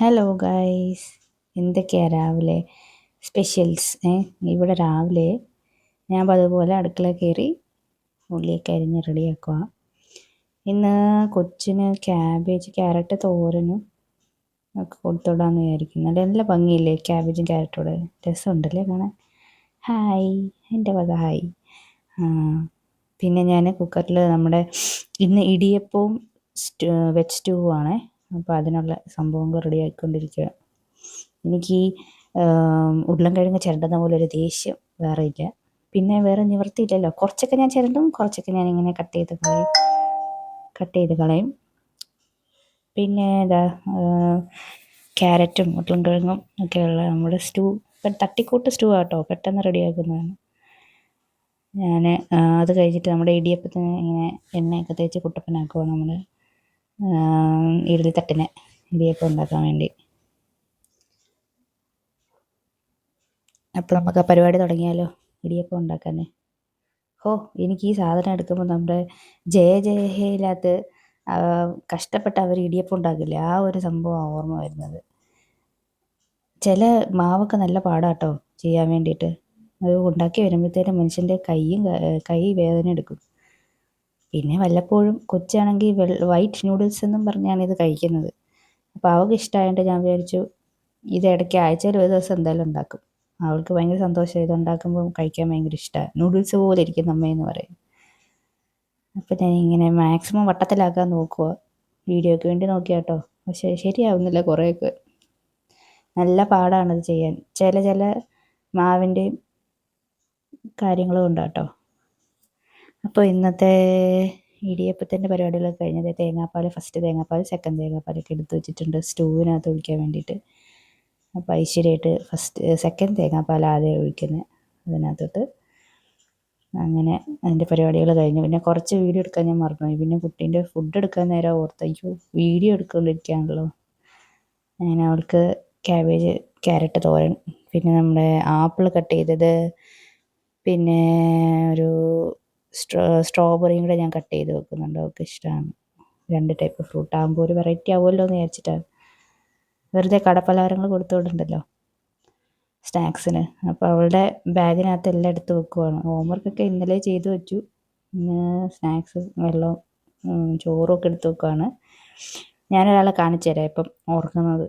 Hello guys, എന്തൊക്കെയാ രാവിലെ specials? ഇവിടെ രാവിലെ ഞാൻ അതുപോലെ അടുക്കള കയറി ഉള്ളിയൊക്കെ അരിഞ്ഞ് റെഡിയാക്കുക. ഇന്ന് കൊച്ചിന് ക്യാരറ്റ് തോരനും ഒക്കെ കൊടുത്തുവിടാമെന്ന് വിചാരിക്കുന്നു. നല്ല ഭംഗിയില്ലേ ക്യാബേജും ക്യാരറ്റോടെ? രസമുണ്ടല്ലേ കാണാൻ? ഹായ്, എൻ്റെ വക ഹായ്. പിന്നെ ഞാൻ കുക്കറിൽ ഇന്ന് ഇടിയപ്പവും വെജ് സ്റ്റൂവാണേ. അപ്പോൾ അതിനുള്ള സംഭവങ്ങൾ റെഡി ആയിക്കൊണ്ടിരിക്കുക. എനിക്ക് ഈ ഉരുളൻകിഴങ്ങ് ചിരണ്ടുന്ന പോലെ ഒരു ദേഷ്യം വേറെ ഇല്ല. പിന്നെ വേറെ നിവൃത്തിയില്ലല്ലോ, കുറച്ചൊക്കെ ഞാൻ ചിരണ്ടും, കുറച്ചൊക്കെ ഞാനിങ്ങനെ കട്ട് ചെയ്ത് കളയും. പിന്നെ ക്യാരറ്റും ഉരുളൻകിഴങ്ങും ഒക്കെയുള്ള നമ്മുടെ സ്റ്റൂ തട്ടിക്കൂട്ട് സ്റ്റൂ ആട്ടോ, പെട്ടെന്ന് റെഡിയാക്കുന്നതാണ്. ഞാൻ അത് കഴിഞ്ഞിട്ട് നമ്മുടെ ഇടിയപ്പത്തിന് ഇങ്ങനെ എണ്ണയൊക്കെ തേച്ച് കുട്ടപ്പനാക്കുക. നമ്മൾ ഇഡ്ഡലി തട്ടിന് ഇടിയപ്പം ഉണ്ടാക്കാൻ വേണ്ടി. അപ്പോൾ നമുക്ക് ആ പരിപാടി തുടങ്ങിയാലോ, ഇടിയപ്പം ഉണ്ടാക്കാൻ. എനിക്ക് ഈ സാധനം എടുക്കുമ്പോൾ നമ്മുടെ ജയ കഷ്ടപ്പെട്ട് അവർ ഇടിയപ്പം ഉണ്ടാക്കില്ലേ, ആ ഒരു സംഭവമാണ് ഓർമ്മ വരുന്നത്. ചില മാവൊക്കെ നല്ല പാടാട്ടോ ചെയ്യാൻ വേണ്ടിയിട്ട്. അത് ഉണ്ടാക്കി വരുമ്പോഴത്തേനും മനുഷ്യൻ്റെ കൈ വേദന എടുക്കും. പിന്നെ വല്ലപ്പോഴും കൊച്ചാണെങ്കിൽ വൈറ്റ് നൂഡിൽസ് എന്നും പറഞ്ഞാണ് ഇത് കഴിക്കുന്നത്. അപ്പോൾ അവൾക്ക് ഇഷ്ടമായതുകൊണ്ട് ഞാൻ വിചാരിച്ചു ഇത് ഇടയ്ക്ക് ആഴ്ചയിൽ ഒരു ദിവസം എന്തായാലും ഉണ്ടാക്കും. അവൾക്ക് ഭയങ്കര സന്തോഷം, ഇതുണ്ടാക്കുമ്പോൾ കഴിക്കാൻ ഭയങ്കര ഇഷ്ടമാണ്. നൂഡിൽസ് പോലെ ഇരിക്കും അമ്മയെന്ന് പറയും. അപ്പോൾ ഞാൻ ഇങ്ങനെ മാക്സിമം വട്ടത്തിലാക്കാൻ നോക്കുക, വീഡിയോയ്ക്ക് വേണ്ടി നോക്കിയാട്ടോ. പക്ഷേ ശരിയാവുന്നില്ല, കുറേയൊക്കെ നല്ല പാടാണത് ചെയ്യാൻ. ചില മാവിൻ്റെയും കാര്യങ്ങളും ഉണ്ടാട്ടോ. അപ്പോൾ ഇന്നത്തെ ഇടിയപ്പത്തിൻ്റെ പരിപാടികളൊക്കെ കഴിഞ്ഞത്. ഫസ്റ്റ് തേങ്ങാപ്പാൽ, സെക്കൻഡ് തേങ്ങാപ്പാലൊക്കെ എടുത്ത് വെച്ചിട്ടുണ്ട് സ്റ്റൂവിനകത്ത് ഒഴിക്കാൻ വേണ്ടിയിട്ട്. അപ്പോൾ ഐശ്വര്യമായിട്ട് സെക്കൻഡ് തേങ്ങാപ്പാൽ ആദ്യം ഒഴിക്കുന്നത് അതിനകത്തോട്ട്. അങ്ങനെ അതിൻ്റെ പരിപാടികൾ കഴിഞ്ഞു. പിന്നെ കുറച്ച് വീഡിയോ എടുക്കാൻ ഞാൻ മറന്നുപോയി. പിന്നെ കുട്ടീൻ്റെ ഫുഡ് എടുക്കാൻ നേരം ഓർത്ത്, വീഡിയോ എടുത്തുകൊണ്ടിരിക്കുകയാണല്ലോ. അങ്ങനെ അവൾക്ക് ക്യാരറ്റ് തോരൻ, പിന്നെ നമ്മുടെ ആപ്പിൾ കട്ട് ചെയ്തത്, പിന്നെ ഒരു സ്ട്രോബെറിയും കൂടെ ഞാൻ കട്ട് ചെയ്ത് വെക്കുന്നുണ്ട്. അവൾക്ക് ഇഷ്ടമാണ്. 2 ടൈപ്പ് ഫ്രൂട്ട് ആകുമ്പോൾ ഒരു വെറൈറ്റി ആവുമല്ലോ എന്ന് വിചാരിച്ചിട്ടാണ്. വെറുതെ കടപ്പലഹാരങ്ങൾ കൊടുത്തു വിടണ്ടല്ലോ സ്നാക്സിന്. അപ്പോൾ അവളുടെ ബാഗിനകത്ത് എല്ലാം എടുത്ത് വെക്കുവാണ്. ഹോംവർക്കൊക്കെ ഇന്നലെ ചെയ്തു വെച്ചു. ഇന്ന് സ്നാക്സ്, വെള്ളവും ചോറും ഒക്കെ എടുത്ത് വെക്കുകയാണ്. ഞാനൊരാളെ കാണിച്ചു തരാം ഇപ്പം ഉറങ്ങുന്നത്.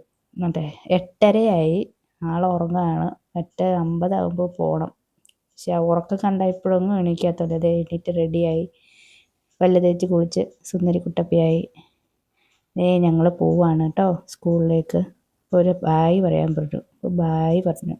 8:30 ആൾ ഉറങ്ങുകയാണ്. 8:50 ആകുമ്പോൾ പോകണം. പക്ഷെ ഉറക്കം കണ്ടാൽ ഇപ്പോഴൊന്നും എണീക്കാത്തത്. അത് എണീറ്റ് റെഡിയായി പല്ല് തേച്ച് കുളിച്ച് സുന്ദരി കുട്ടപ്പിയായി ഞങ്ങൾ പോവാണ് കേട്ടോ സ്കൂളിലേക്ക്. ഒരു ബായ് പറയാൻ പറഞ്ഞു. അപ്പോൾ ബായ് പറഞ്ഞു.